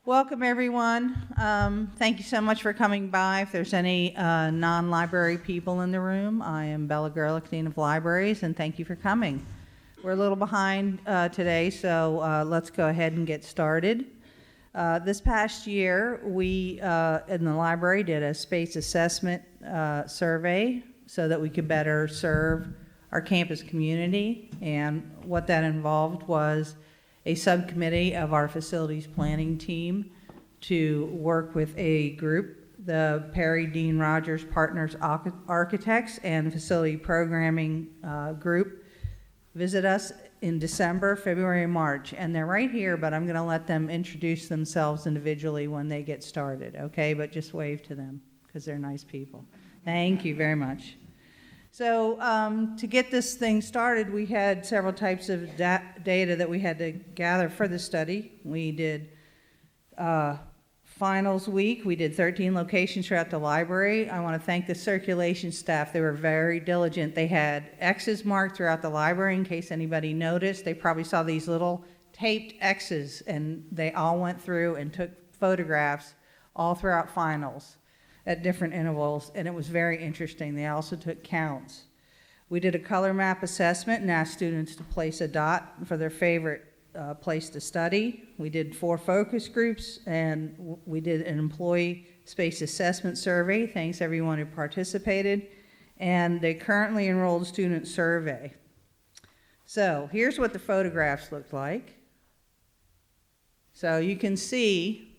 Welcome, everyone. Thank you so much for coming by. If there's any non-library people in the room, I am Bella Gerlich, Dean of Libraries, and thank you for coming. We're a little behind today, so let's go ahead and get started. This past year, we in the library did a space assessment survey so that we could better serve our campus community, and what that involved was a subcommittee of our facilities planning team to work with a group, the Perry Dean Rogers Partners Architects and Facility Programming group, visit us in December, February, and March. And they're right here, but I'm going to let them introduce themselves individually when they get started, okay? But just wave to them because they're nice people. Thank you very much. So to get this thing started, we had several types of data that we had to gather for the study. We did finals week. We did 13 locations throughout the library. I want to thank the circulation staff. They were very diligent. They had X's marked throughout the library in case anybody noticed. They probably saw these little taped X's, and they all went through and took photographs all throughout finals at different intervals, and it was very interesting. They also took counts. We did a color map assessment and asked students to place a dot for their favorite place to study. We did 4 focus groups, and we did an employee space assessment survey. Thanks everyone who participated, and the currently enrolled student survey. So here's what the photographs looked like. So you can see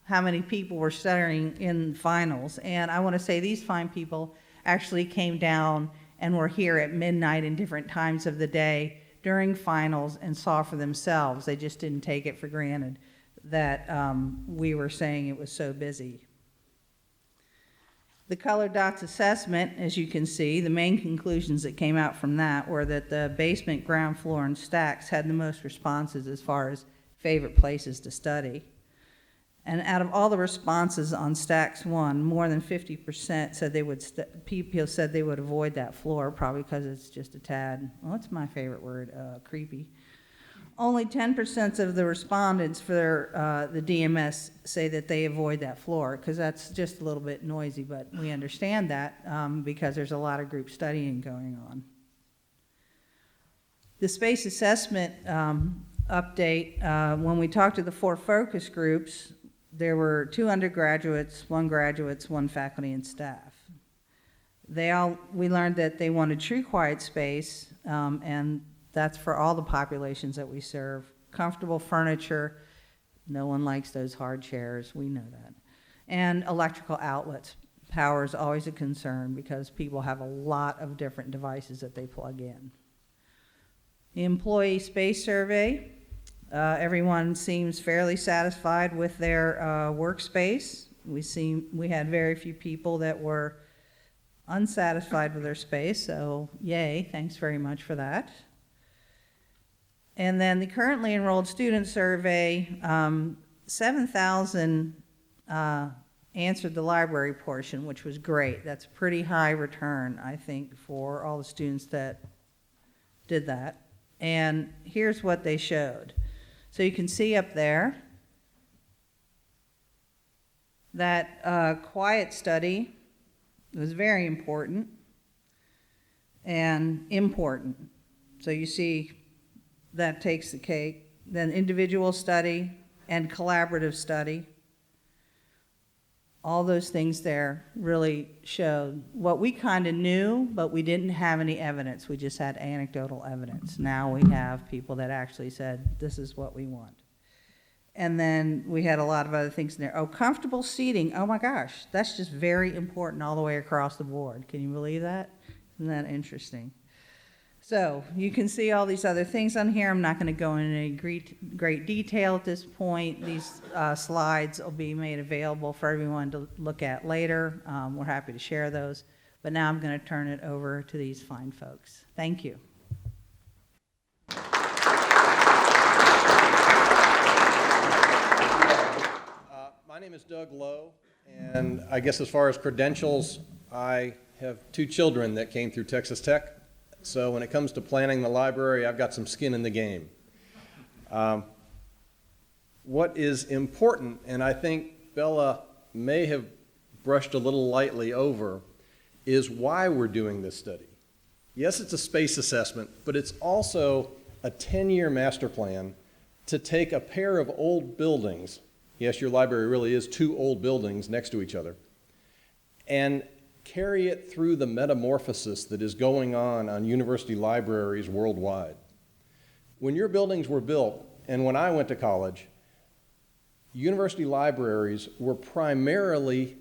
how many people were studying in finals. And I want to say these fine people actually came down and were here at midnight in different times of the day during finals and saw for themselves. They just didn't take it for granted that we were saying it was so busy. The color dots assessment, as you can see, the main conclusions that came out from that were that the basement, ground floor, and stacks had the most responses as far as favorite places to study. And out of all the responses on Stacks 1, more than 50% said they would, people said they would avoid that floor, probably because it's just a tad, well, it's my favorite word, creepy. Only 10% of the respondents for the DMS say that they avoid that floor, because that's just a little bit noisy, but we understand that because there's a lot of group studying going on. The space assessment update, when we talked to the 4 focus groups, there were 2 undergraduates, 1 graduates, 1 faculty and staff. We learned that they wanted true quiet space, and that's for all the populations that we serve. Comfortable furniture, no one likes those hard chairs, we know that. And electrical outlets. Power is always a concern because people have a lot of different devices that they plug in. The employee space survey. Everyone seems fairly satisfied with their workspace. We had very few people that were unsatisfied with their space, so yay, thanks very much for that. And then the currently enrolled student survey, 7,000 answered the library portion, which was great. That's a pretty high return, I think, for all the students that did that. And here's what they showed. So you can see up there that quiet study was very important and important. So you see that takes the cake. Then individual study and collaborative study. All those things there really showed what we kind of knew, but we didn't have any evidence. We just had anecdotal evidence. Now we have people that actually said, this is what we want. And then we had a lot of other things in there. Oh, comfortable seating. Oh my gosh, that's just very important all the way across the board. Can you believe that? Isn't that interesting? So you can see all these other things on here. I'm not going to go into any great detail at this point. These slides will be made available for everyone to look at later. We're happy to share those. But now I'm going to turn it over to these fine folks. Thank you. My name is Doug Lowe, and I guess as far as credentials, I have 2 children that came through Texas Tech. So when it comes to planning the library, I've got some skin in the game. what is important, and I think Bella may have brushed a little lightly over, is why we're doing this study. Yes, it's a space assessment, but it's also a 10-year master plan to take a pair of old buildings, yes, your library really is 2 old buildings next to each other, and carry it through the metamorphosis that is going on university libraries worldwide. When your buildings were built, and when I went to college, university libraries were primarily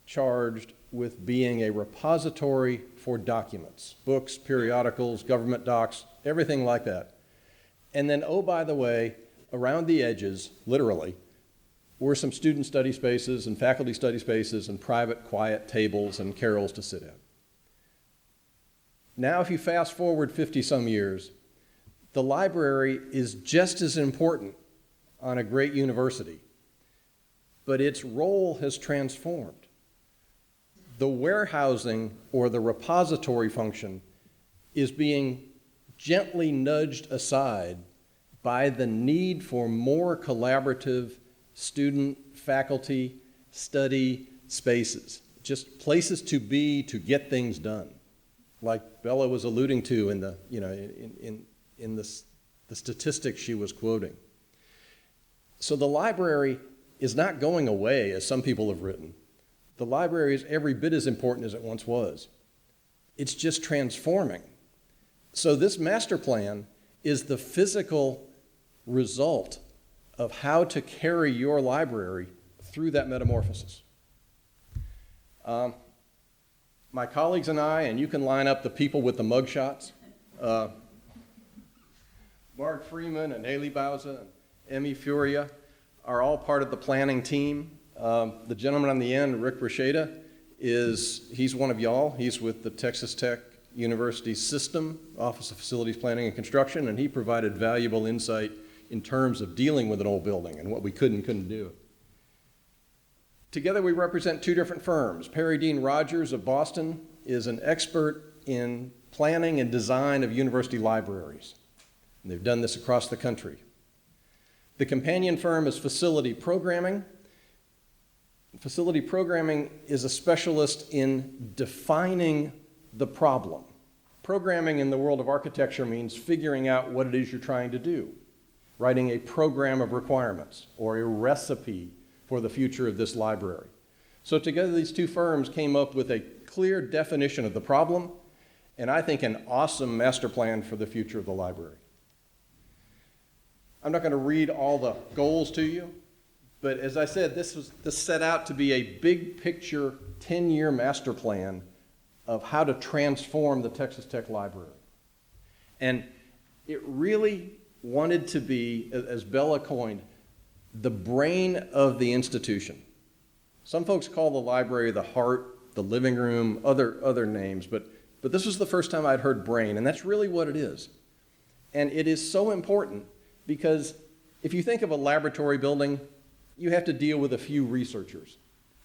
charged with being a repository for documents, books, periodicals, government docs, everything like that. And then, oh, by the way, around the edges, literally, were some student study spaces and faculty study spaces and private quiet tables and carols to sit at. Now, if you fast forward 50-some years, the library is just as important on a great university, but its role has transformed. The warehousing or the repository function is being gently nudged aside by the need for more collaborative student, faculty, study spaces, just places to be to get things done, like Bella was alluding to in the, in the statistics she was quoting. So the library is not going away, as some people have written. The library is every bit as important as it once was. It's just transforming. So this master plan is the physical result of how to carry your library through that metamorphosis. My colleagues and I, and you can line up the people with the mugshots, Mark Freeman and Haley Bauza and Emmy Furia are all part of the planning team. The gentleman on the end, Rick Rasheda, he's one of y'all. He's with the Texas Tech University System, Office of Facilities Planning and Construction, and he provided valuable insight in terms of dealing with an old building and what we could and couldn't do. Together we represent 2 different firms. Perry Dean Rogers of Boston is an expert in planning and design of university libraries. And they've done this across the country. The companion firm is Facility Programming. Facility Programming is a specialist in defining the problem. Programming in the world of architecture means figuring out what it is you're trying to do, writing a program of requirements or a recipe for the future of this library. So together these 2 firms came up with a clear definition of the problem, and I think an awesome master plan for the future of the library. I'm not going to read all the goals to you, but as I said, this set out to be a big picture 10-year master plan of how to transform the Texas Tech Library. And it really wanted to be, as Bella coined, the brain of the institution. Some folks call the library the heart, the living room, other names, but this was the first time I'd heard brain, and that's really what it is. And it is so important because if you think of a laboratory building, you have to deal with a few researchers.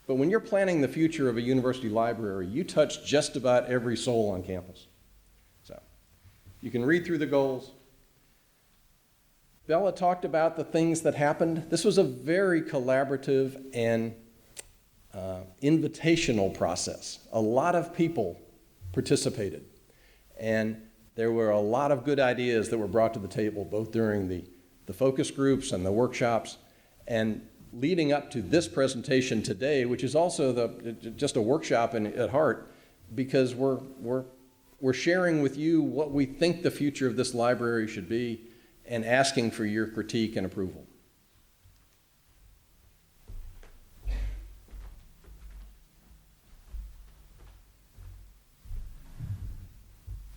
But when you're planning the future of a university library, you touch just about every soul on campus. So you can read through the goals. Bella talked about the things that happened. This was a very collaborative and invitational process. A lot of people participated, and there were a lot of good ideas that were brought to the table, both during the focus groups and the workshops, and leading up to this presentation today, which is also just a workshop at heart, because we're sharing with you what we think the future of this library should be and asking for your critique and approval.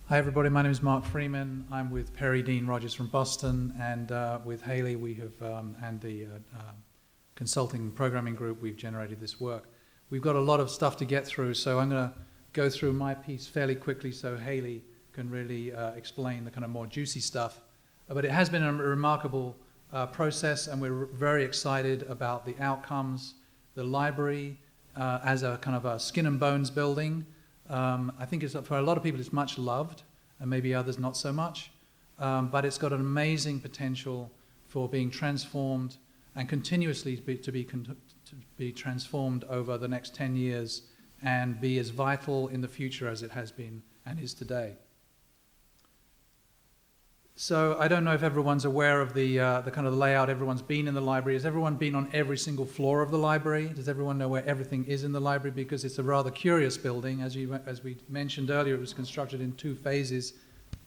Hi everybody, my name is Mark Freeman. I'm with Perry Dean Rogers from Boston, and with Haley we have, and the consulting programming group, we've generated this work. We've got a lot of stuff to get through, so I'm going to go through my piece fairly quickly so Haley can really explain the kind of more juicy stuff. But it has been a remarkable process, and we're very excited about the outcomes. The library as a kind of a skin and bones building, I think it's, for a lot of people it's much loved, and maybe others not so much, but it's got an amazing potential for being transformed and continuously to be transformed over the next 10 years and be as vital in the future as it has been and is today. So I don't know if everyone's aware of the kind of layout. Everyone's been in the library. Has everyone been on every single floor of the library? Does everyone know where everything is in the library? Because it's a rather curious building. As we mentioned earlier, it was constructed in 2 phases,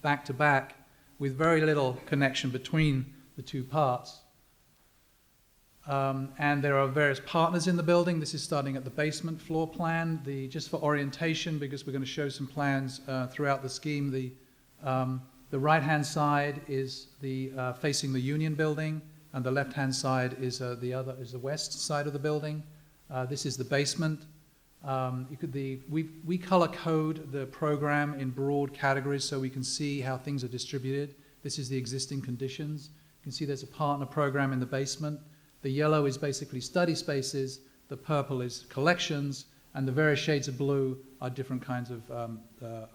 back to back, with very little connection between the 2 parts. And there are various partners in the building. This is starting at the basement floor plan. Just for orientation, because we're going to show some plans throughout the scheme, the right-hand side is facing the Union building, and the left-hand side is the west side of the building. This is the basement. We color code the program in broad categories so we can see how things are distributed. This is the existing conditions. You can see there's a partner program in the basement. The yellow is basically study spaces. The purple is collections, and the various shades of blue are different kinds of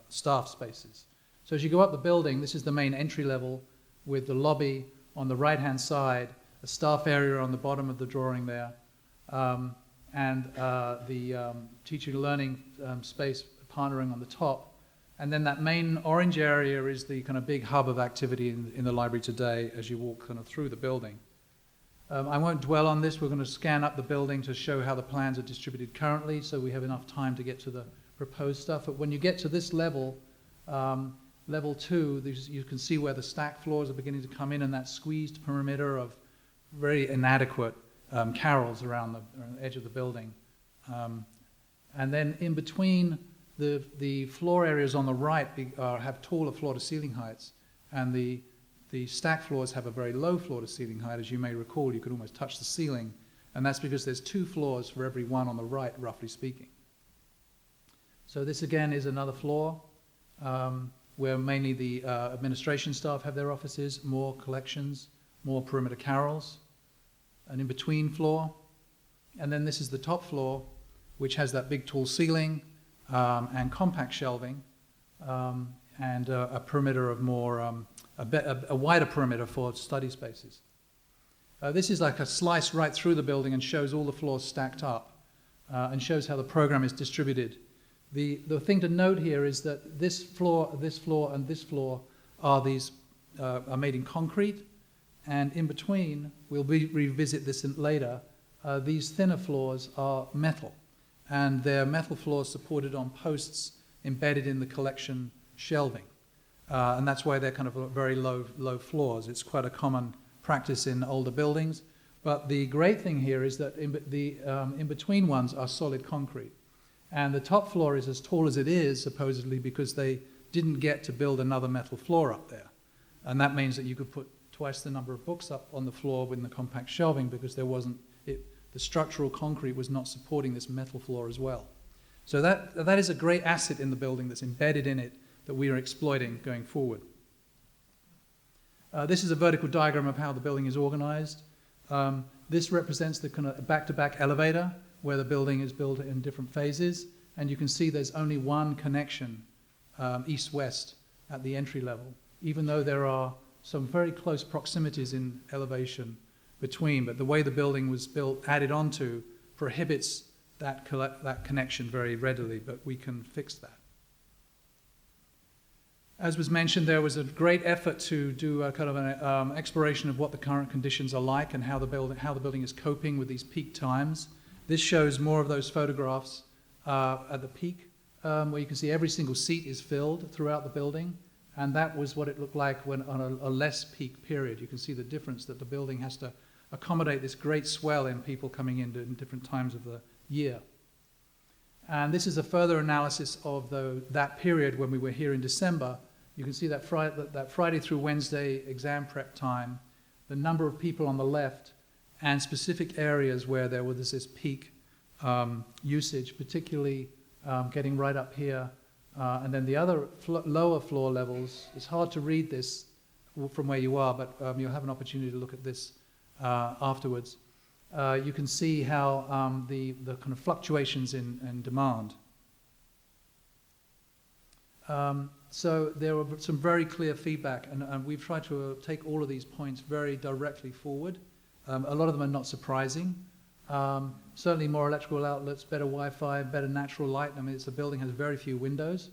staff spaces. So as you go up the building, this is the main entry level with the lobby on the right-hand side, a staff area on the bottom of the drawing there, and the teaching and learning space partnering on the top. And then that main orange area is the kind of big hub of activity in the library today as you walk kind of through the building. I won't dwell on this. We're going to scan up the building to show how the plans are distributed currently, so we have enough time to get to the proposed stuff. But when you get to this level, Level 2, you can see where the stack floors are beginning to come in, and that squeezed perimeter of very inadequate carrels around the edge of the building. And then in between, the floor areas on the right have taller floor-to-ceiling heights, and the stack floors have a very low floor-to-ceiling height. As you may recall, you could almost touch the ceiling, and that's because there's 2 floors for every one on the right, roughly speaking. So this again is another floor, where mainly the administration staff have their offices, more collections, more perimeter carrels, an in-between floor. And then this is the top floor, which has that big tall ceiling and compact shelving, and a perimeter of more, a wider perimeter for study spaces. This is like a slice right through the building and shows all the floors stacked up and shows how the program is distributed. The thing to note here is that this floor, and this floor are made in concrete, and in between, we'll revisit this later, these thinner floors are metal, and they're metal floors supported on posts embedded in the collection shelving, and that's why they're kind of very low floors. It's quite a common practice in older buildings, but the great thing here is that in between ones are solid concrete. And the top floor is as tall as it is, supposedly, because they didn't get to build another metal floor up there. And that means that you could put twice the number of books up on the floor with the compact shelving because the structural concrete was not supporting this metal floor as well. So that is a great asset in the building that's embedded in it that we are exploiting going forward. This is a vertical diagram of how the building is organized. This represents the kind of back-to-back elevator, where the building is built in different phases, and you can see there's only one connection, east-west, at the entry level, even though there are some very close proximities in elevation between, but the way the building was built, added onto, prohibits that connection very readily, but we can fix that. As was mentioned, there was a great effort to do a kind of an exploration of what the current conditions are like and how the building is coping with these peak times. This shows more of those photographs at the peak, where you can see every single seat is filled throughout the building, and that was what it looked like when on a less peak period. You can see the difference that the building has to accommodate this great swell in people coming in different times of the year. And this is a further analysis of that period when we were here in December. You can see that Friday through Wednesday exam prep time, the number of people on the left, and specific areas where there was this peak usage, particularly getting right up here. And then the other lower floor levels, it's hard to read this from where you are, but you'll have an opportunity to look at this afterwards. You can see how the kind of fluctuations in demand. So there were some very clear feedback, and we've tried to take all of these points very directly forward A lot of them are not surprising. Certainly more electrical outlets, better Wi-Fi, better natural light. I mean, the building has very few windows.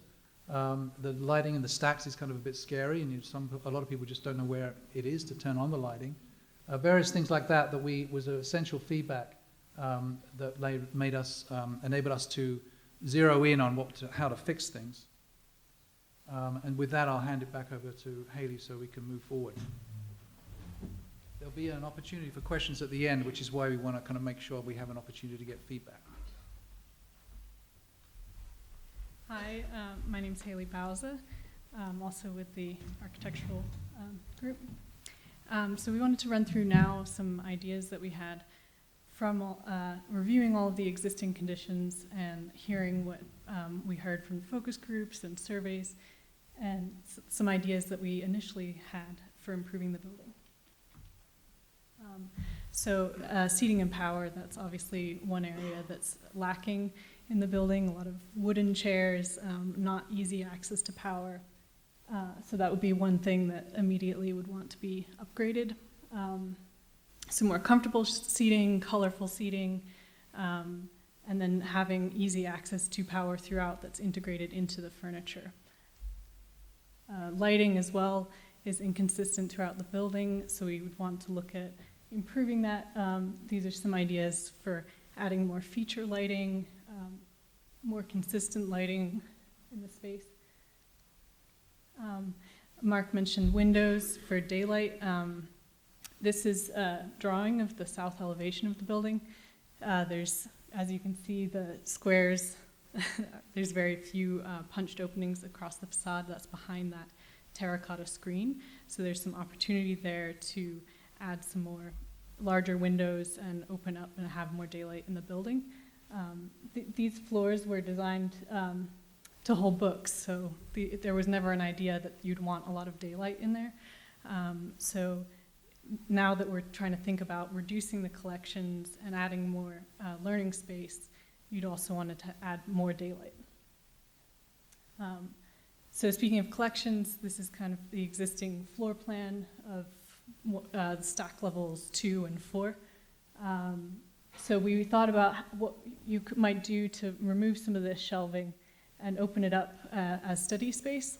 The lighting in the stacks is kind of a bit scary, and a lot of people just don't know where it is to turn on the lighting. Various things like that was essential feedback that enabled us to zero in on how to fix things. And with that, I'll hand it back over to Haley so we can move forward. There'll be an opportunity for questions at the end, which is why we want to kind of make sure we have an opportunity to get feedback. Hi, my name's Haley Bauza. I'm also with the architectural group. So we wanted to run through now some ideas that we had from reviewing all of the existing conditions and hearing what we heard from focus groups and surveys, and some ideas that we initially had for improving the building. Seating and power, that's obviously one area that's lacking in the building. A lot of wooden chairs, not easy access to power. So that would be one thing that immediately would want to be upgraded. Some more comfortable seating, colorful seating, and then having easy access to power throughout that's integrated into the furniture. Lighting as well is inconsistent throughout the building, so we would want to look at improving that. These are some ideas for adding more feature lighting, more consistent lighting in the space. Mark mentioned windows for daylight. This is a drawing of the south elevation of the building. There's, as you can see, the squares, there's very few punched openings across the facade that's behind that terracotta screen. So there's some opportunity there to add some more larger windows and open up and have more daylight in the building. These floors were designed to hold books, so there was never an idea that you'd want a lot of daylight in there. So now that we're trying to think about reducing the collections and adding more learning space, you'd also want to add more daylight. So speaking of collections, this is kind of the existing floor plan of the stack levels 2 and 4. So we thought about what you might do to remove some of this shelving and open it up as study space.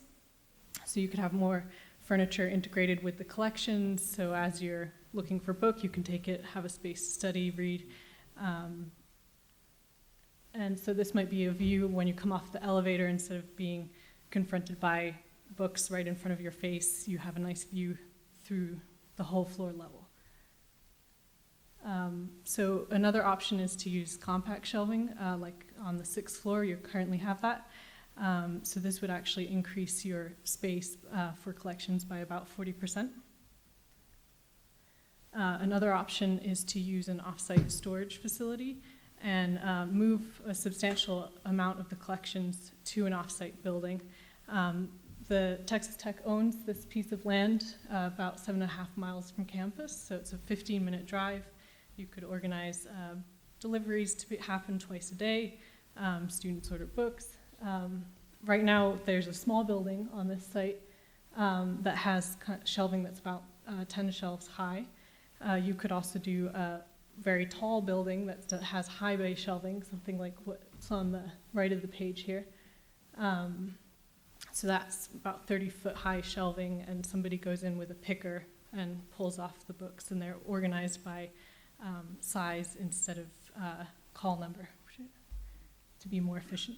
So you could have more furniture integrated with the collections. So as you're looking for a book, you can take it, have a space to study, read. And so this might be a view when you come off the elevator, instead of being confronted by books right in front of your face, you have a nice view through the whole floor level. So another option is to use compact shelving, like on the 6th floor, you currently have that. So this would actually increase your space for collections by about 40%. Another option is to use an off-site storage facility and move a substantial amount of the collections to an off-site building. The Texas Tech owns this piece of land about 7.5 miles from campus, so it's a 15-minute drive. You could organize deliveries to happen twice a day. Students order books. Right now, there's a small building on this site that has shelving that's about 10 shelves high. You could also do a very tall building that has high bay shelving, something like what's on the right of the page here. So that's about 30-foot high shelving, and somebody goes in with a picker and pulls off the books, and they're organized by size instead of call number to be more efficient.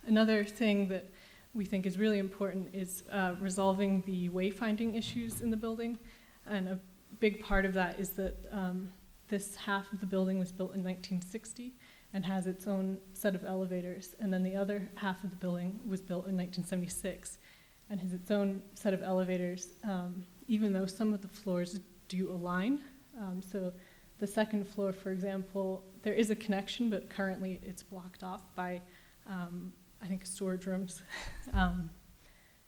Another thing that we think is really important is resolving the wayfinding issues in the building, and a big part of that is that this half of the building was built in 1960 and has its own set of elevators, and then the other half of the building was built in 1976 and has its own set of elevators, even though some of the floors do align. So the 2nd floor, for example, there is a connection, but currently it's blocked off by, I think, storage rooms.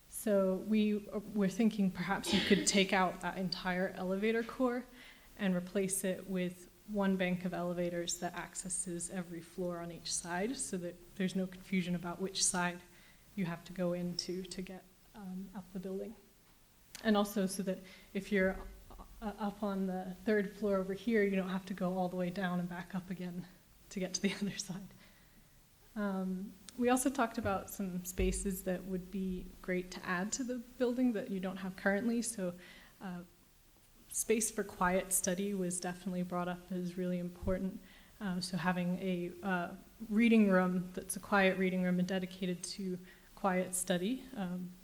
So we're thinking perhaps you could take out that entire elevator core and replace it with one bank of elevators that accesses every floor on each side, so that there's no confusion about which side you have to go into to get up the building. And also so that if you're up on the third floor over here, you don't have to go all the way down and back up again to get to the other side. We also talked about some spaces that would be great to add to the building that you don't have currently. So space for quiet study was definitely brought up as really important. So having a reading room that's a quiet reading room and dedicated to quiet study.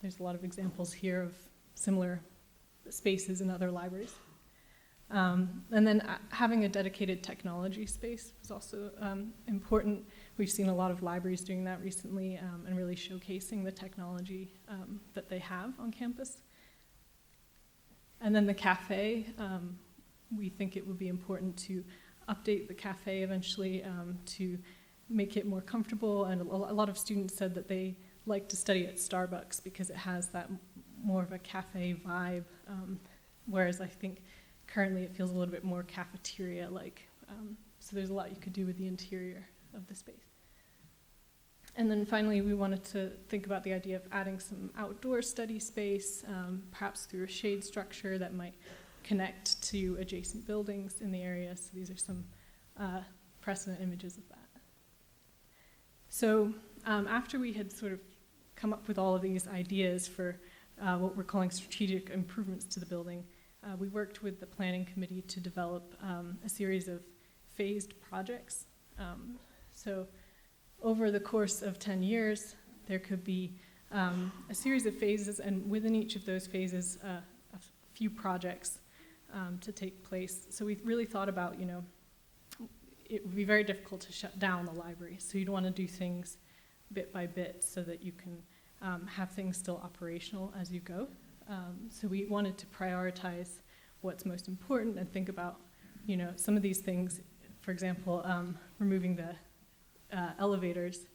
There's a lot of examples here of similar spaces in other libraries. And then having a dedicated technology space was also important. We've seen a lot of libraries doing that recently and really showcasing the technology that they have on campus. And then the cafe, we think it would be important to update the cafe eventually to make it more comfortable. And a lot of students said that they like to study at Starbucks because it has that more of a cafe vibe, whereas I think currently it feels a little bit more cafeteria-like. So there's a lot you could do with the interior of the space. And then finally, we wanted to think about the idea of adding some outdoor study space, perhaps through a shade structure that might connect to adjacent buildings in the area. So these are some precedent images of that. So after we had sort of come up with all of these ideas for what we're calling strategic improvements to the building, we worked with the planning committee to develop a series of phased projects. So over the course of 10 years, there could be a series of phases, and within each of those phases, a few projects to take place. So we really thought about, it would be very difficult to shut down the library. So you'd want to do things bit by bit so that you can have things still operational as you go. So we wanted to prioritize what's most important and think about, some of these things. For example, removing the elevators,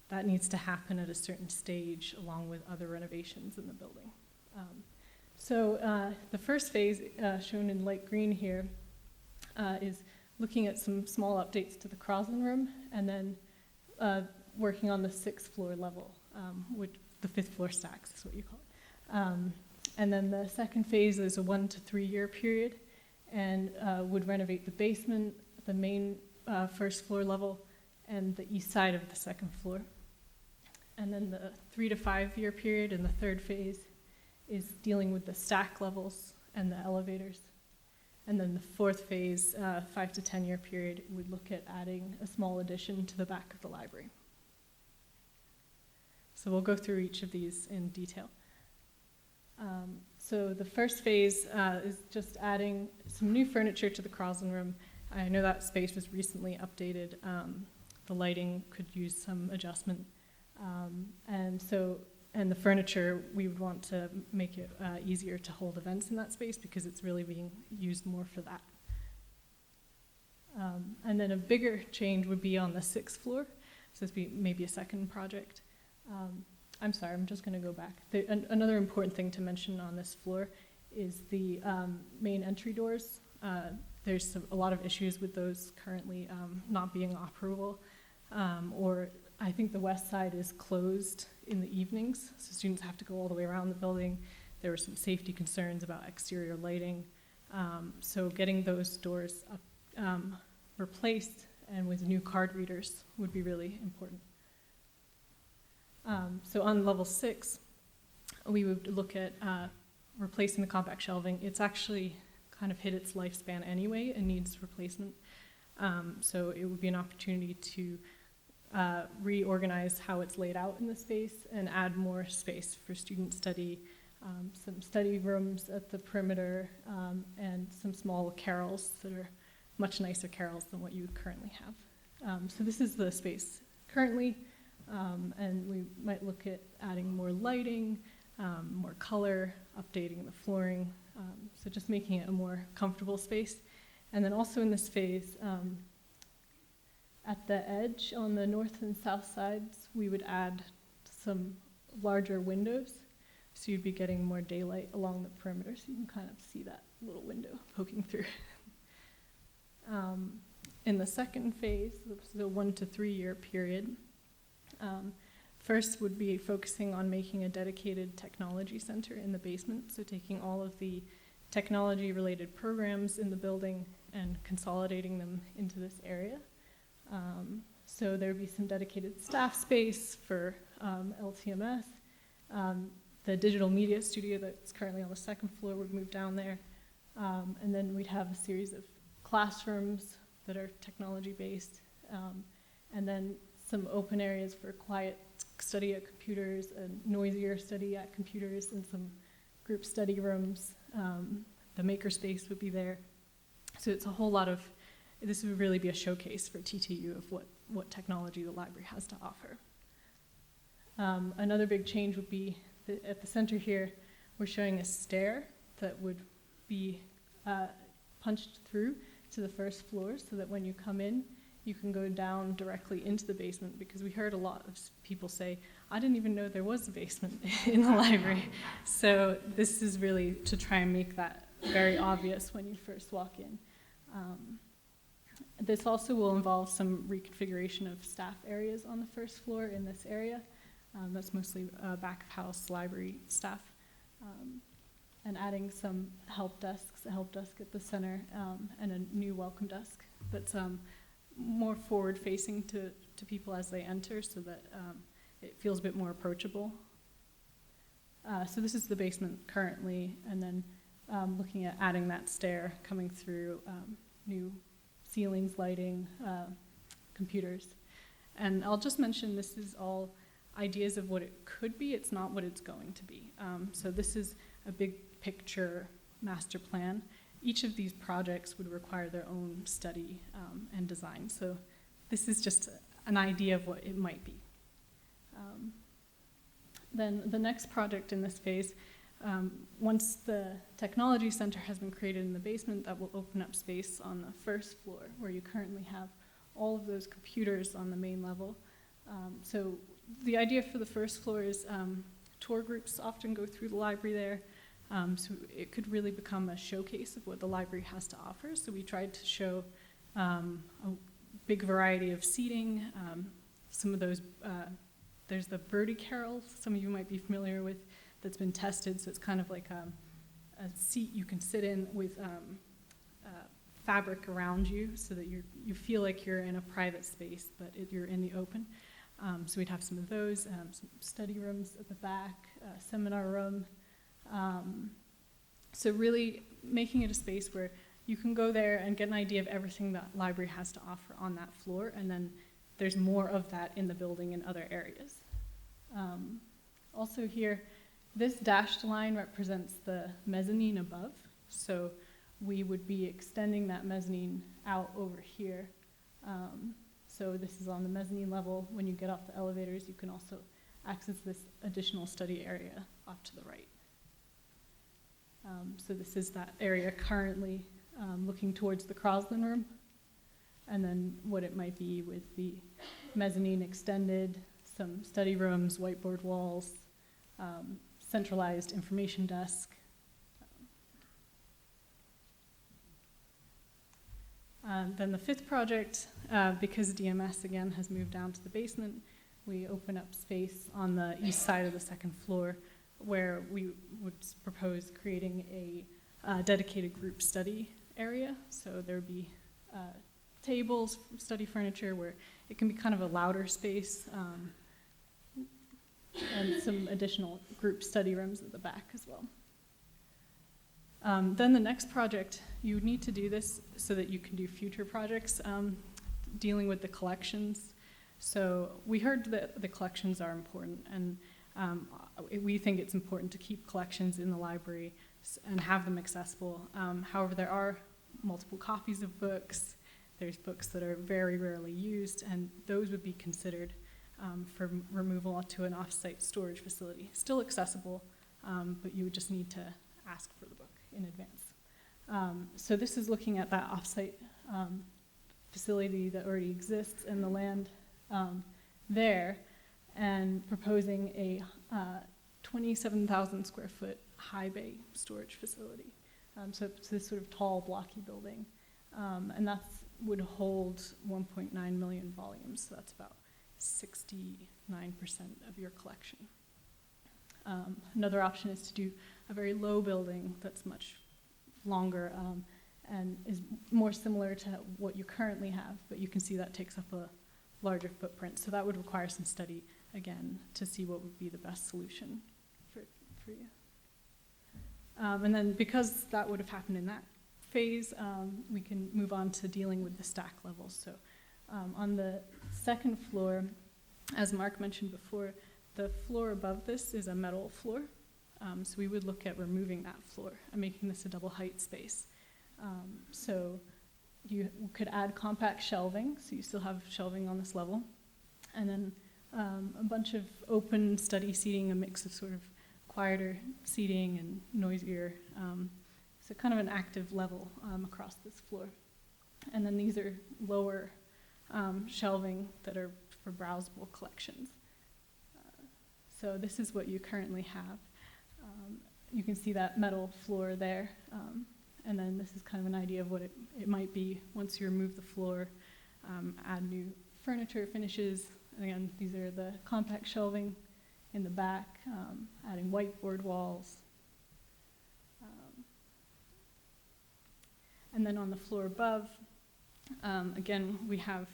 that needs to happen at a certain stage along with other renovations in the building. So the first phase, shown in light green here, is looking at some small updates to the Crosland room, and then working on the 6th floor level, which the 5th floor stacks is what you call it. And then the second phase is a 1 to 3 year period, and would renovate the basement, the main 1st floor level, and the east side of the 2nd floor. And then the 3 to 5 year period in the third phase is dealing with the stack levels and the elevators. And then the fourth phase, 5 to 10 year period, would look at adding a small addition to the back of the library. So we'll go through each of these in detail. So the first phase is just adding some new furniture to the Crosland room. I know that space was recently updated. The lighting could use some adjustment. And the furniture, we would want to make it easier to hold events in that space because it's really being used more for that. And then a bigger change would be on the 6th floor. So this would be maybe a second project. I'm sorry, I'm just going to go back. Another important thing to mention on this floor is the main entry doors. There's a lot of issues with those currently not being operable, or I think the west side is closed in the evenings, so students have to go all the way around the building. There were some safety concerns about exterior lighting, so getting those doors up, replaced and with new card readers would be really important. So on level 6, we would look at replacing the compact shelving. It's actually kind of hit its lifespan anyway and needs replacement. So it would be an opportunity to reorganize how it's laid out in the space and add more space for student study, some study rooms at the perimeter, and some small carrels that are much nicer carrels than what you currently have. So this is the space currently, and we might look at adding more lighting, more color, updating the flooring, so just making it a more comfortable space. And then also in this phase, at the edge on the north and south sides, we would add some larger windows. So you'd be getting more daylight along the perimeter, so you can kind of see that little window poking through. In the second phase, the 1 to 3 year period, first would be focusing on making a dedicated technology center in the basement, so taking all of the technology-related programs in the building and consolidating them into this area. So there would be some dedicated staff space for LTMS. The digital media studio that's currently on the second floor would move down there. And then we'd have a series of classrooms that are technology-based. And then some open areas for quiet study at computers and noisier study at computers, and some group study rooms. The makerspace would be there. So it's a whole lot of, this would really be a showcase for TTU of what technology the library has to offer. Another big change would be that at the center here, we're showing a stair that would be punched through to the first floor, so that when you come in, you can go down directly into the basement, because we heard a lot of people say, I didn't even know there was a basement in the library. So this is really to try and make that very obvious when you first walk in. This also will involve some reconfiguration of staff areas on the first floor in this area. That's mostly back of house library staff. And adding some help desks, a help desk at the center, and a new welcome desk that's more forward-facing to people as they enter, so that it feels a bit more approachable. So this is the basement currently, and then looking at adding that stair coming through, new ceilings, lighting, computers. And I'll just mention this is all ideas of what it could be. It's not what it's going to be. So this is a big picture master plan. Each of these projects would require their own study and design. So this is just an idea of what it might be. Then the next project in this phase, once the technology center has been created in the basement, that will open up space on the first floor, where you currently have all of those computers on the main level. So the idea for the first floor is tour groups often go through the library there. So it could really become a showcase of what the library has to offer. So we tried to show a big variety of seating. Some of those, there's the birdie carol, some of you might be familiar with, that's been tested. So it's kind of like a seat you can sit in with fabric around you, so that you feel like you're in a private space, but you're in the open. So we'd have some of those, some study rooms at the back, seminar room. So really making it a space where you can go there and get an idea of everything that library has to offer on that floor, and then there's more of that in the building in other areas. Also here, this dashed line represents the mezzanine above, so we would be extending that mezzanine out over here. So this is on the mezzanine level. When you get off the elevators, you can also access this additional study area off to the right. So this is that area currently looking towards the Crosland room, and then what it might be with the mezzanine extended, some study rooms, whiteboard walls, centralized information desk. Then the fifth project, because DMS again has moved down to the basement, we open up space on the east side of the second floor, where we would propose creating a dedicated group study area. So there would be tables, study furniture, where it can be kind of a louder space, and some additional group study rooms at the back as well. Then the next project, you would need to do this so that you can do future projects dealing with the collections. So we heard that the collections are important, and we think it's important to keep collections in the library and have them accessible. However, there are multiple copies of books. There's books that are very rarely used, and those would be considered for removal to an off-site storage facility. Still accessible, but you would just need to ask for the book in advance. So this is looking at that off-site facility that already exists in the land there, and proposing a 27,000 square foot high bay storage facility. So it's this sort of tall, blocky building. And that would hold 1.9 million volumes, so that's about 69% of your collection. Another option is to do a very low building that's much longer and is more similar to what you currently have, but you can see that takes up a larger footprint. So that would require some study, again, to see what would be the best solution for you. And then because that would have happened in that phase, we can move on to dealing with the stack levels. So on the second floor, as Mark mentioned before, the floor above this is a metal floor. So we would look at removing that floor and making this a double height space. So you could add compact shelving, so you still have shelving on this level. And then a bunch of open study seating, a mix of sort of quieter seating and noisier. So kind of an active level across this floor. And then these are lower shelving that are for browsable collections. So this is what you currently have. You can see that metal floor there. And then this is kind of an idea of what it might be once you remove the floor, add new furniture finishes. Again, these are the compact shelving in the back, adding whiteboard walls. And then on the floor above, again, we have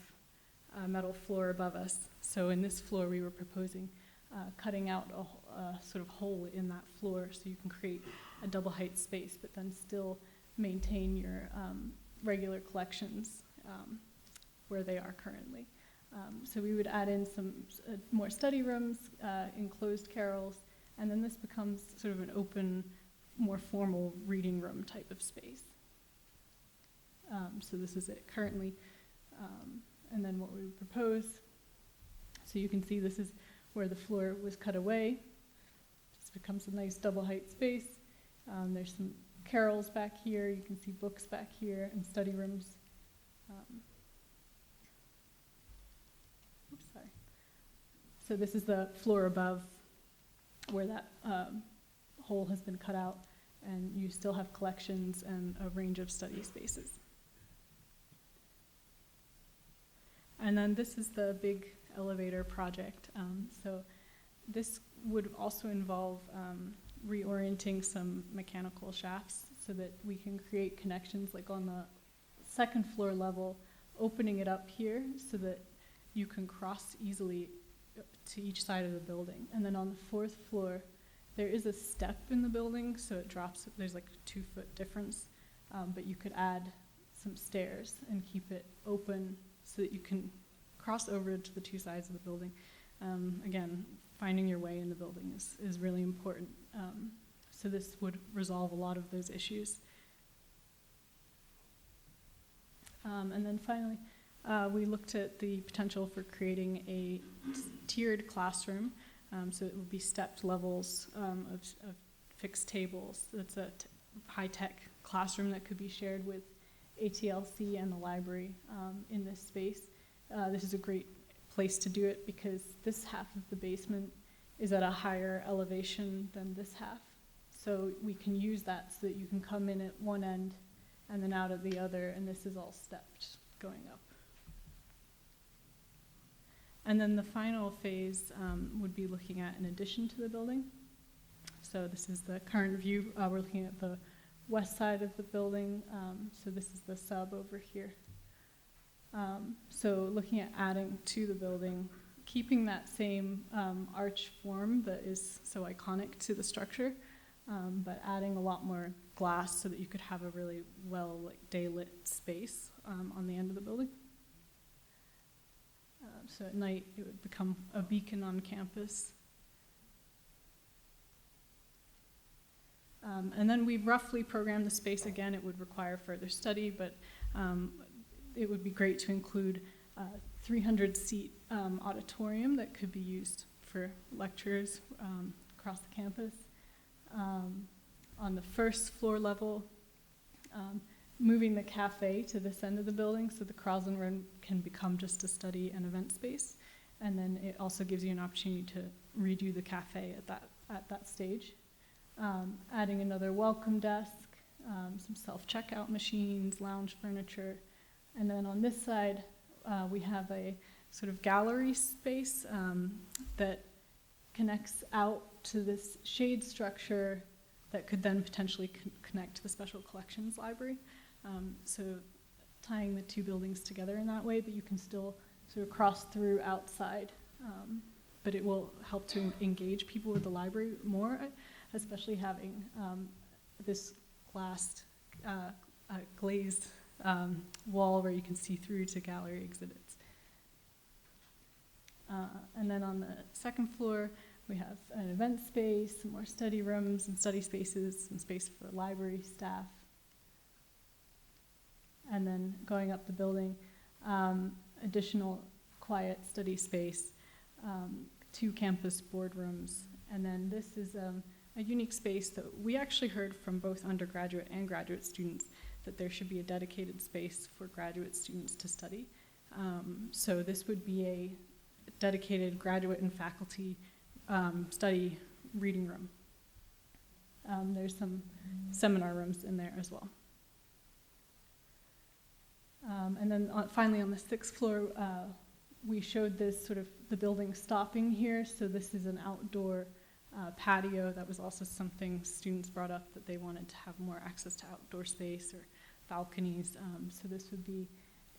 a metal floor above us. So in this floor, we were proposing cutting out a sort of hole in that floor so you can create a double height space, but then still maintain your regular collections where they are currently. So we would add in some more study rooms, enclosed carrels, and then this becomes sort of an open, more formal reading room type of space. So this is it currently. And then what we would propose, so you can see this is where the floor was cut away. This becomes a nice double height space. There's some carrels back here. You can see books back here and study rooms. Oops, sorry. So this is the floor above where that hole has been cut out, and you still have collections and a range of study spaces. And then this is the big elevator project. So this would also involve reorienting some mechanical shafts so that we can create connections like on the second floor level, opening it up here so that you can cross easily to each side of the building. And then on the fourth floor, there is a step in the building, so it drops, there's like a 2-foot difference, but you could add some stairs and keep it open so that you can cross over to the two sides of the building. Again, finding your way in the building is really important. So this would resolve a lot of those issues. And then finally, we looked at the potential for creating a tiered classroom. So it would be stepped levels of fixed tables. It's a high-tech classroom that could be shared with ATLC and the library in this space. This is a great place to do it because this half of the basement is at a higher elevation than this half. So we can use that so that you can come in at one end and then out at the other, and this is all stepped going up. And then the final phase would be looking at an addition to the building. So this is the current view. We're looking at the west side of the building. So this is the sub over here. So looking at adding to the building, keeping that same arch form that is so iconic to the structure, but adding a lot more glass so that you could have a really well day-lit space on the end of the building. So at night, it would become a beacon on campus. And then we roughly programmed the space again. It would require further study, but it would be great to include a 300-seat auditorium that could be used for lectures across the campus. On the first floor level, moving the cafe to this end of the building so the Krausen room can become just a study and event space. And then it also gives you an opportunity to redo the cafe at that stage. Adding another welcome desk, some self-checkout machines, lounge furniture. And then on this side, we have a sort of gallery space that connects out to this shade structure that could then potentially connect to the Special Collections Library. So tying the two buildings together in that way, but you can still sort of cross through outside. But it will help to engage people with the library more, especially having this glass, glazed wall where you can see through to gallery exhibits. And then on the second floor, we have an event space, some more study rooms and study spaces, some space for library staff. And then going up the building, additional quiet study space, 2 campus boardrooms. And then this is a unique space that we actually heard from both undergraduate and graduate students that there should be a dedicated space for graduate students to study. So this would be a dedicated graduate and faculty study reading room. There's some seminar rooms in there as well. And then finally on the 6th floor, we showed this sort of the building stopping here. So this is an outdoor patio. That was also something students brought up, that they wanted to have more access to outdoor space or balconies. So this would be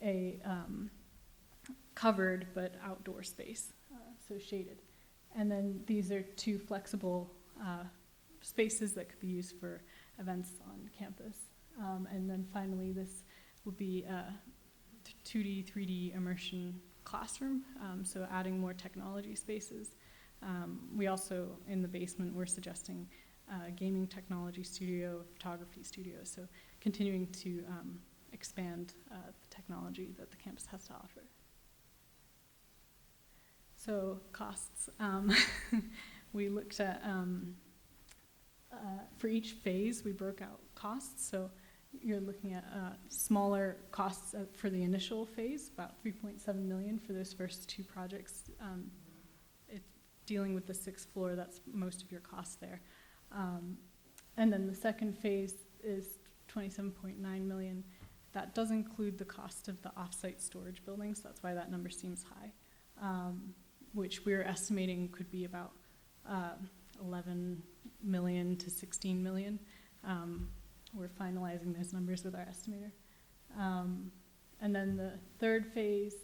a covered but outdoor space, so shaded. And then these are 2 flexible spaces that could be used for events on campus. And then finally, this will be a 2D, 3D immersion classroom, so adding more technology spaces. We also, in the basement, we're suggesting a gaming technology studio, photography studio, so continuing to expand the technology that the campus has to offer. So costs, we looked at, for each phase, we broke out costs. So you're looking at smaller costs for the initial phase, about $3.7 million for those first 2 projects. It's dealing with the 6th floor, that's most of your costs there. And then the second phase is $27.9 million. That does include the cost of the offsite storage buildings, so that's why that number seems high, which we're estimating could be about 11 million to 16 million. We're finalizing those numbers with our estimator. And then the third phase,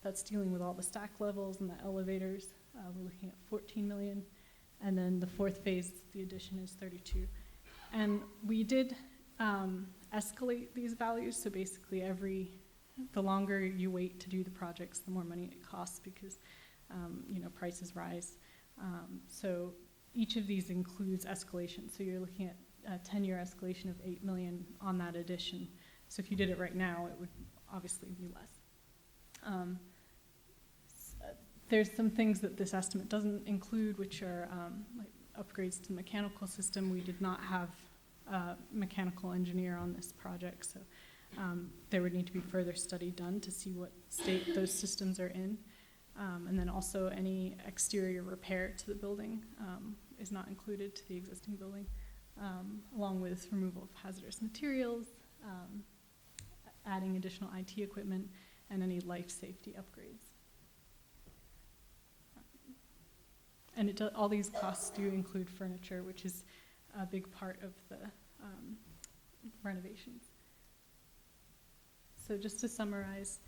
that's dealing with all the stack levels and the elevators. We're looking at 14 million. And then the fourth phase, the addition is 32. And we did escalate these values. So basically the longer you wait to do the projects, the more money it costs because, prices rise. So each of these includes escalation. So you're looking at a 10-year escalation of 8 million on that addition. So if you did it right now, it would obviously be less. There's some things that this estimate doesn't include, which are like upgrades to the mechanical system. We did not have a mechanical engineer on this project, so there would need to be further study done to see what state those systems are in. And then also any exterior repair to the building is not included to the existing building, along with removal of hazardous materials, adding additional IT equipment, and any life safety upgrades. And all these costs do include furniture, which is a big part of the renovations. So just to summarize,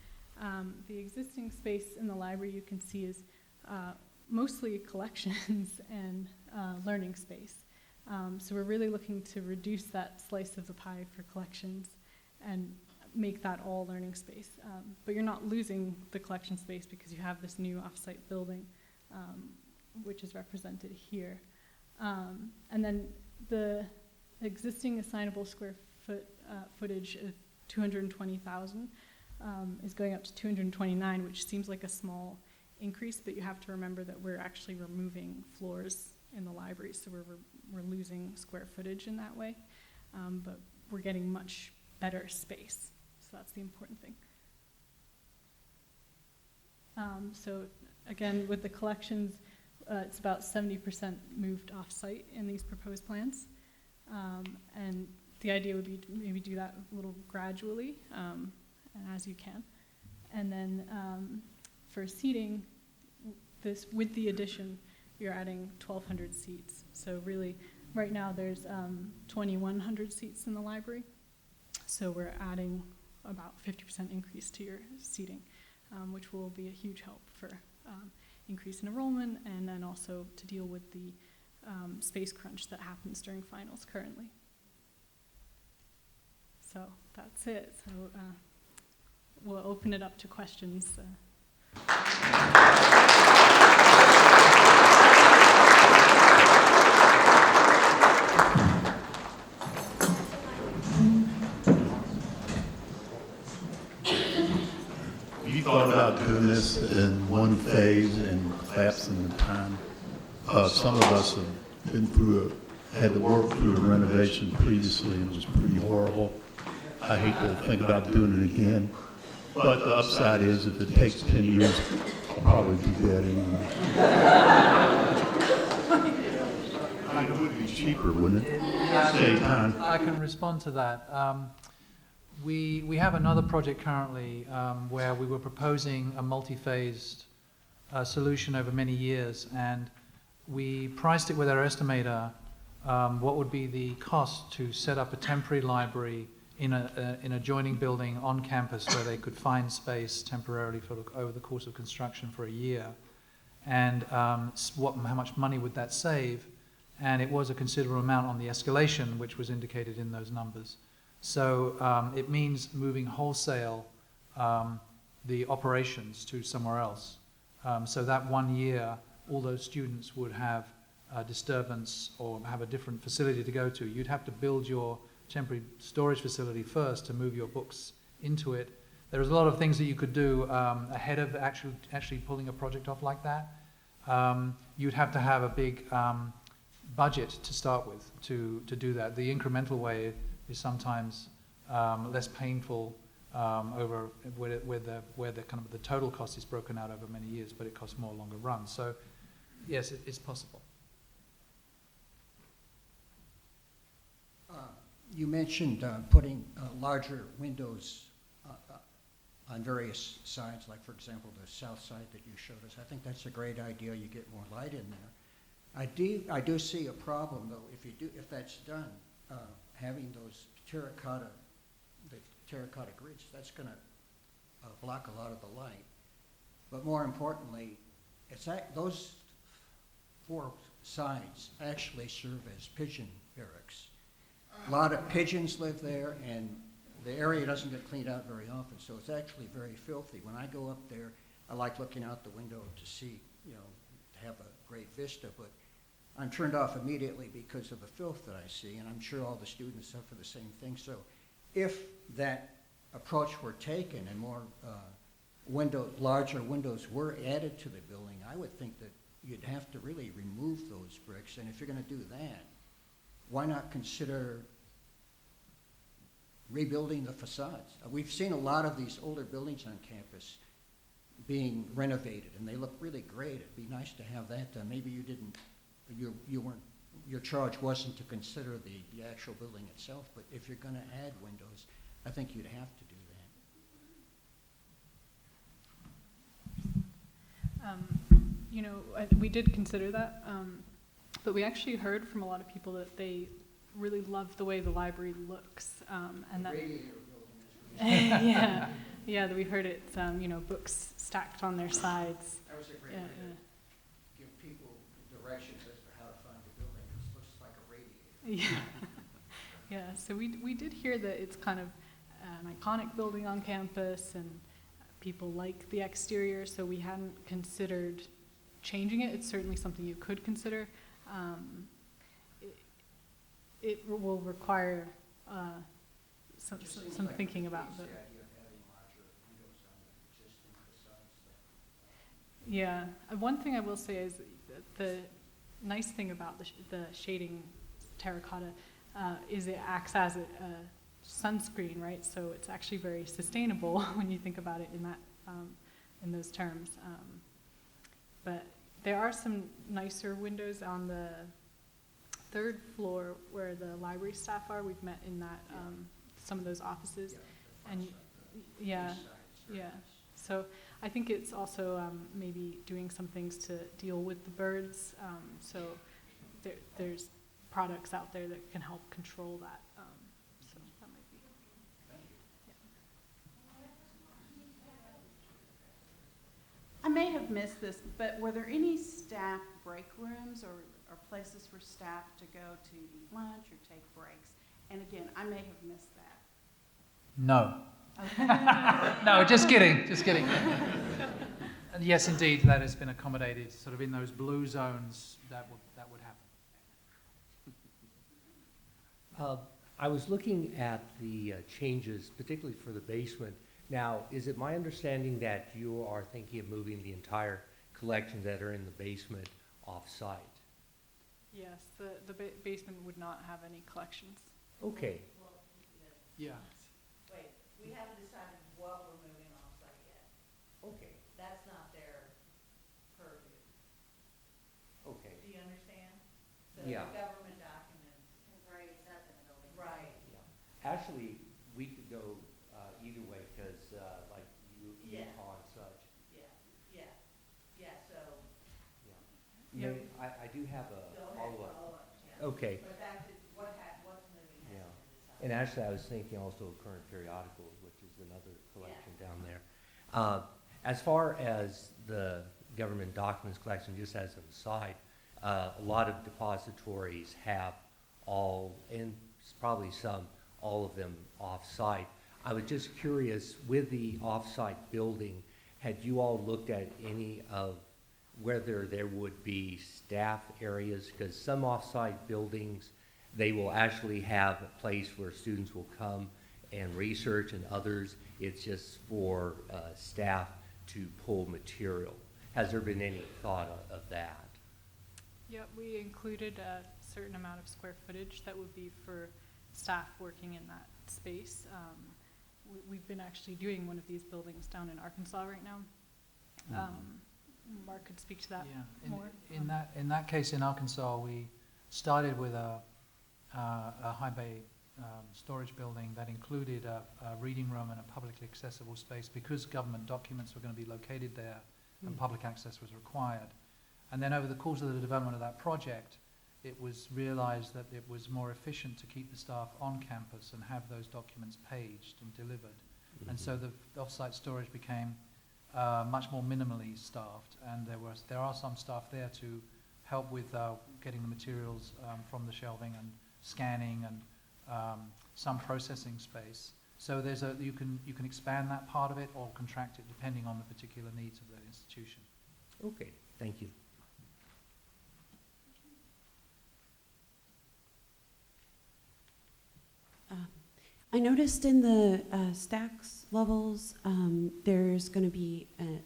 the existing space in the library you can see is mostly collections and learning space. So we're really looking to reduce that slice of the pie for collections and make that all learning space. But you're not losing the collection space because you have this new offsite building, which is represented here. And then the existing assignable square footage of 220,000 is going up to 229, which seems like a small increase, but you have to remember that we're actually removing floors in the library, so we're losing square footage in that way, but we're getting much better space, so that's the important thing. So again, with the collections, it's about 70% moved off-site in these proposed plans, and the idea would be to maybe do that a little gradually, and as you can. And then for seating, with the addition, you're adding 1,200 seats. So really Right now, there's 2,100 seats in the library, so we're adding about 50% increase to your seating, which will be a huge help for increase in enrollment, and then also to deal with the space crunch that happens during finals currently. So that's it. So we'll open it up to questions. You thought about doing this in one phase and collapsing the time. Some of us have been through had to work through a renovation previously, and it was pretty horrible. I hate to think about doing it again, but the upside is if it takes 10 years, I'll probably be dead anyway. It would be cheaper, wouldn't it? Save time. I can respond to that. We have another project currently where we were proposing a multi-phased solution over many years, and we priced it with our estimator what would be the cost to set up a temporary library in an adjoining building on campus where they could find space temporarily over the course of construction for a year, and how much money would that save? And it was a considerable amount on the escalation, which was indicated in those numbers. So it means moving wholesale the operations to somewhere else. So that 1 year, all those students would have a disturbance or have a different facility to go to. You'd have to build your temporary storage facility first to move your books into it. There's a lot of things that you could do ahead of actually pulling a project off like that. You'd have to have a big budget to start with to do that. The incremental way is sometimes less painful over where the kind of the total cost is broken out over many years, but it costs more longer run. So yes, it's possible. You mentioned putting larger windows on various sides, like for example the south side that you showed us. I think that's a great idea. You get more light in there. I do see a problem though if that's done. Having those terracotta grids, that's going to block a lot of the light. But more importantly, those four sides actually serve as pigeon barracks. A lot of pigeons live there, and the area doesn't get cleaned out very often, so it's actually very filthy. When I go up there, I like looking out the window to see, to have a great vista, but I'm turned off immediately because of the filth that I see, and I'm sure all the students suffer the same thing. So if that approach were taken and more larger windows were added to the building, I would think that you'd have to really remove those bricks. And if you're going to do that, why not consider rebuilding the facades? We've seen a lot of these older buildings on campus being renovated, and they look really great. It'd be nice to have that done. Maybe you didn't. You weren't, your charge wasn't to consider the actual building itself, but if you're going to add windows, I think you'd have to do that. We did consider that, but we actually heard from a lot of people that they really love the way the library looks, and that. Yeah, that we heard it. Books stacked on their sides. That was a great idea. Give people directions as to how to find the building. It looks like a radiator. Yeah. So we did hear that it's kind of an iconic building on campus, and people like the exterior. So we hadn't considered changing it. It's certainly something you could consider. It will require some thinking about it. Yeah, one thing I will say is the nice thing about the shading terracotta is it acts as a sunscreen, right? So it's actually very sustainable when you think about it in those terms. But there are some nicer windows on the third floor where the library staff are. We've met in that some of those offices, and yeah. So I think it's also maybe doing some things to deal with the birds. So there's products out there that can help control that. So that might be. I may have missed this, but were there any staff break rooms or places for staff to go to eat lunch or take breaks? And again, I may have missed that. No. No, just kidding, just kidding. And yes, indeed, that has been accommodated, sort of in those blue zones, that would happen. I was looking at the changes, particularly for the basement. Now, is it my understanding that you are thinking of moving the entire collections that are in the basement off-site? Yes, the basement would not have any collections. Okay, Yeah. Wait, we haven't decided what we're moving off-site yet. okay, That's not their purview. okay. Do you understand? Yeah. The government documents. Temporary stuff in the building. Right. Yeah. Actually, we could go either way, because like Yeah. Utah and such. So. Yeah. Yeah. I do have a follow-up. Follow-up, yeah. Okay, But back to what's moving has Yeah. to be decided. and actually, I was thinking also of current periodicals, which is another collection down there. As far as the government documents collection, just as an aside, a lot of depositories have all, and probably some, all of them off-site. I was just curious, with the off-site building, had you all looked at any of whether there would be staff areas? Because some off-site buildings, they will actually have a place where students will come and research, and others, it's just for staff to pull material. Has there been any thought of that? Yeah, we included a certain amount of square footage that would be for staff working in that space. We've been actually doing one of these buildings down in Arkansas right now. Mark could speak to that Yeah, more. in that case, in Arkansas, we started with a high bay storage building that included a reading room and a publicly accessible space, because government documents were going to be located there and public access was required. And then over the course of the development of that project, it was realized that it was more efficient to keep the staff on campus and have those documents paged and delivered. And so the off-site storage became much more minimally staffed, and there are some staff there to help with getting the materials from the shelving and scanning and some processing space. So you can expand that part of it or contract it depending on the particular needs of the institution. Okay, thank you. I noticed in the stacks levels, there's going to be a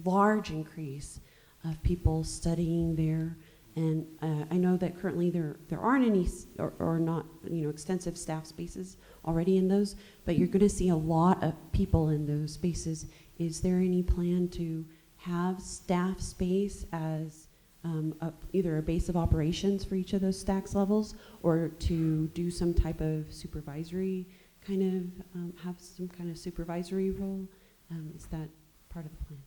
large increase of people studying there, and I know that currently there aren't any or not extensive staff spaces already in those, but you're going to see a lot of people in those spaces. Is there any plan to have staff space as either a base of operations for each of those stacks levels, or to do some type of supervisory have some kind of supervisory role? Is that part of the plan?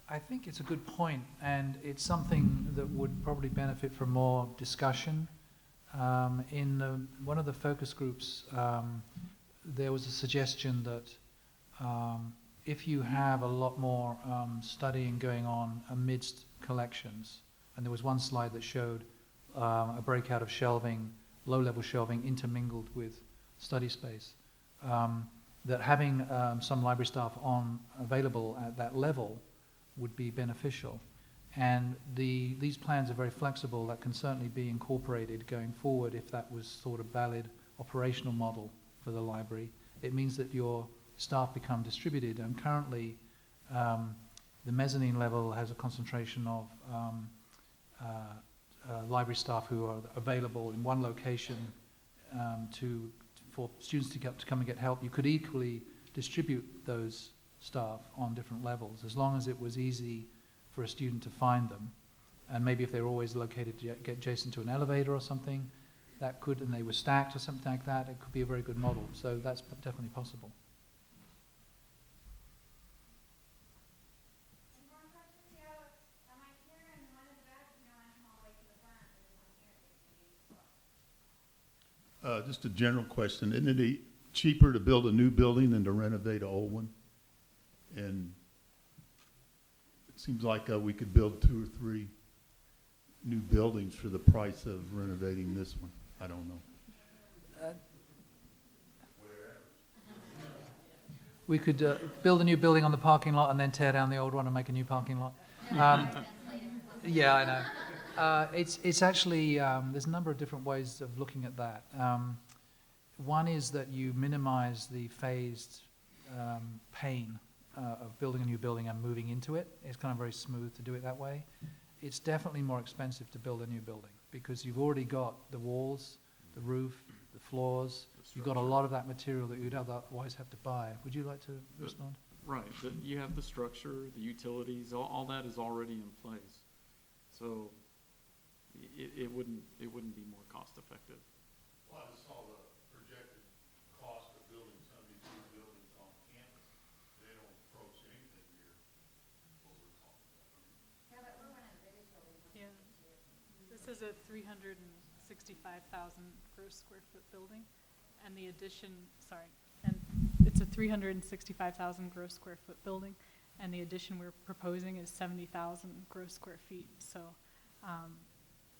I think it's a good point, and it's something that would probably benefit from more discussion. In one of the focus groups, there was a suggestion that if you have a lot more studying going on amidst collections, and there was one slide that showed a breakout of shelving, low-level shelving intermingled with study space, that having some library staff available at that level would be beneficial. And these plans are very flexible. That can certainly be incorporated going forward if that was sort of valid operational model for the library. It means that your staff become distributed, and currently the mezzanine level has a concentration of library staff who are available in one location for students to come and get help. You could equally distribute those staff on different levels, as long as it was easy for a student to find them. And maybe if they were always located adjacent to an elevator or something, that could, and they were stacked or something like that, it could be a very good model. So that's definitely possible. Just a general question. Isn't it cheaper to build a new building than to renovate an old one? And it seems like we could build 2 or 3 new buildings for the price of renovating this one. I don't know. We could build a new building on the parking lot and then tear down the old one and make a new parking lot. Yeah, I know. It's actually, there's a number of different ways of looking at that. One is that you minimize the phased pain of building a new building and moving into it. It's kind of very smooth to do it that way. It's definitely more expensive to build a new building because you've already got the walls, the roof, the floors. You've got a lot of that material that you'd otherwise have to buy. Would you like to respond? Right, you have the structure, the utilities, all that is already in place. So it wouldn't be more cost effective. Well, I saw the projected cost of building some of these new buildings on campus. They don't approach anything near what we're talking about. Yeah. This is a 365,000 gross square foot building, and the addition, and it's a 365,000 gross square foot building, and the addition we're proposing is 70,000 gross square feet. So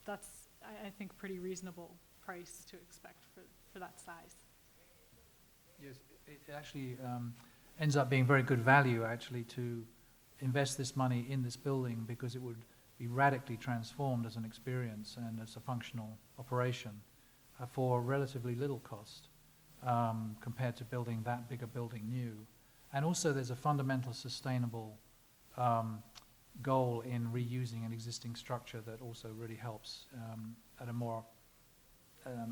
that's, I think, pretty reasonable price to expect for that size. Yes, it actually ends up being very good value actually to invest this money in this building because it would be radically transformed as an experience and as a functional operation for relatively little cost compared to building that bigger building new. And also there's a fundamental sustainable goal in reusing an existing structure that also really helps at a more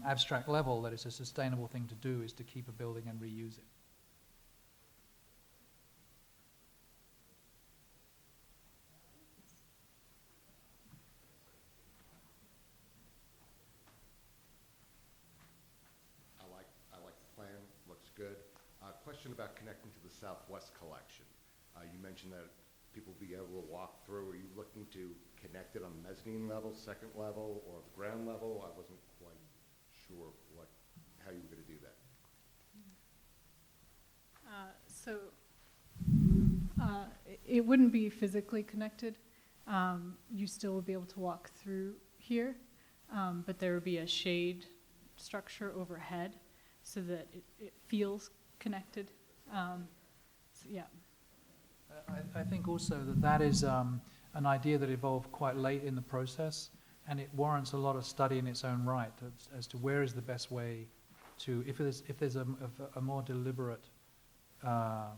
abstract level, that it's a sustainable thing to do is to keep a building and reuse it. I like the plan, looks good. Question about connecting to the Southwest collection. You mentioned that people will be able to walk through. Are you looking to connect it on the mezzanine level, second level, or the ground level? I wasn't quite sure how you were going to do that. It wouldn't be physically connected. You still would be able to walk through here, but there would be a shade structure overhead so that it feels connected. So yeah. I think also that is an idea that evolved quite late in the process, and it warrants a lot of study in its own right as to where is the best way to, if there's a more deliberate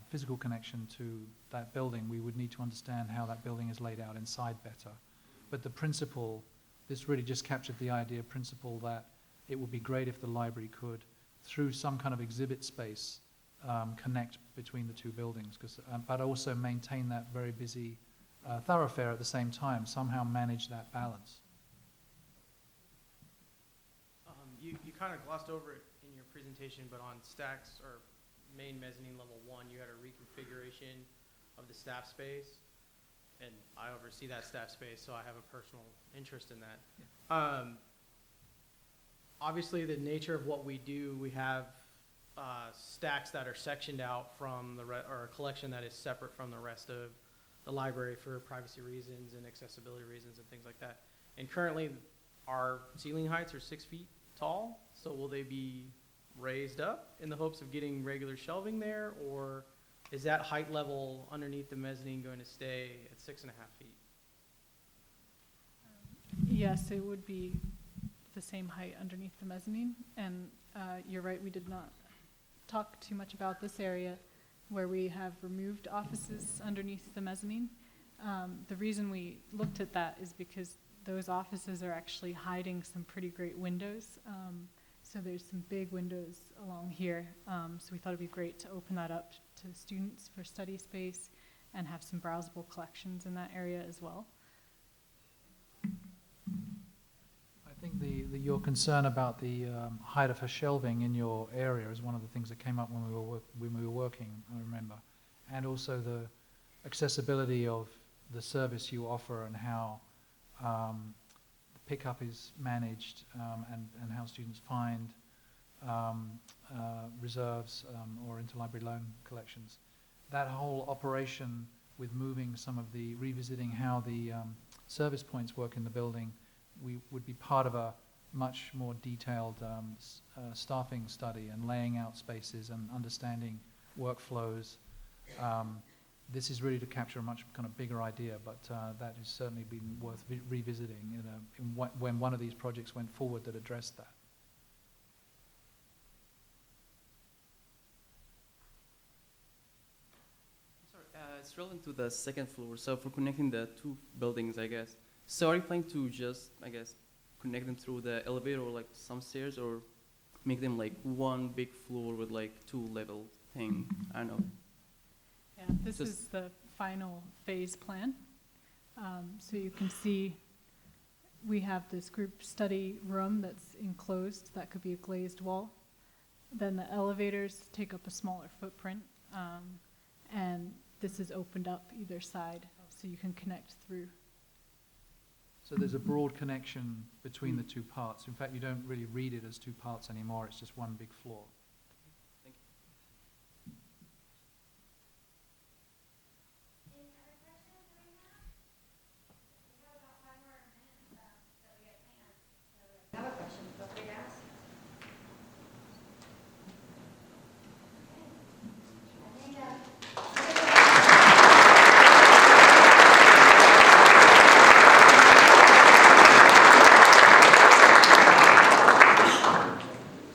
physical connection to that building, we would need to understand how that building is laid out inside better. But the principle, this really just captured the principle that it would be great if the library could, through some kind of exhibit space, connect between the two buildings, but also maintain that very busy thoroughfare at the same time, somehow manage that balance. You kind of glossed over it in your presentation, but on stacks or main mezzanine level 1, you had a reconfiguration of the staff space, and I oversee that staff space, so I have a personal interest in that. Yeah. Obviously, the nature of what we do, we have stacks that are sectioned out from or a collection that is separate from the rest of the library for privacy reasons and accessibility reasons and things like that. And currently, our ceiling heights are 6 feet tall, so will they be raised up in the hopes of getting regular shelving there, or is that height level underneath the mezzanine going to stay at 6.5 feet? Yes, it would be the same height underneath the mezzanine, and you're right, we did not talk too much about this area where we have removed offices underneath the mezzanine. The reason we looked at that is because those offices are actually hiding some pretty great windows. So there's some big windows along here. So we thought it'd be great to open that up to students for study space and have some browsable collections in that area as well. I think your concern about the height of her shelving in your area is one of the things that came up when we were working, I remember. And also the accessibility of the service you offer and how the pickup is managed and how students find reserves or interlibrary loan collections. That whole operation with moving some of the, revisiting how the service points work in the building, we would be part of a much more detailed staffing study and laying out spaces and understanding workflows. This is really to capture a much kind of bigger idea, but that has certainly been worth revisiting when one of these projects went forward that addressed that. It's relevant to the second floor. So for connecting the two buildings, I guess. So are you planning to just, I guess, connect them through the elevator or like some stairs, or make them like one big floor with like two level thing? I don't know. Yeah, this is the final phase plan. So you can see we have this group study room that's enclosed. That could be a glazed wall. Then the elevators take up a smaller footprint. And this is opened up either side, so you can connect through. So there's a broad connection between the two parts. In fact, you don't really read it as two parts anymore. It's just one big floor. Thank you.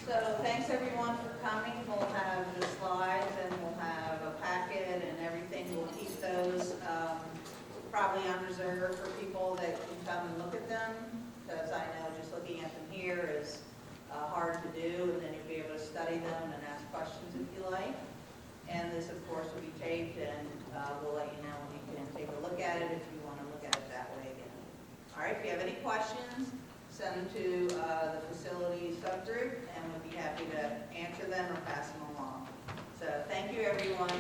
So thanks everyone for coming. We'll have the slides and we'll have a packet and everything. We'll keep those probably on reserve for people that can come and look at them, because I know just looking at them here is hard to do, and then you'll be able to study them and ask questions if you like. And this, of course, will be taped, and we'll let you know when you can take a look at it if you want to look at it that way again. All right, if you have any questions, send them to the facilities subgroup, and we'll be happy to answer them or pass them along. So thank you, everyone.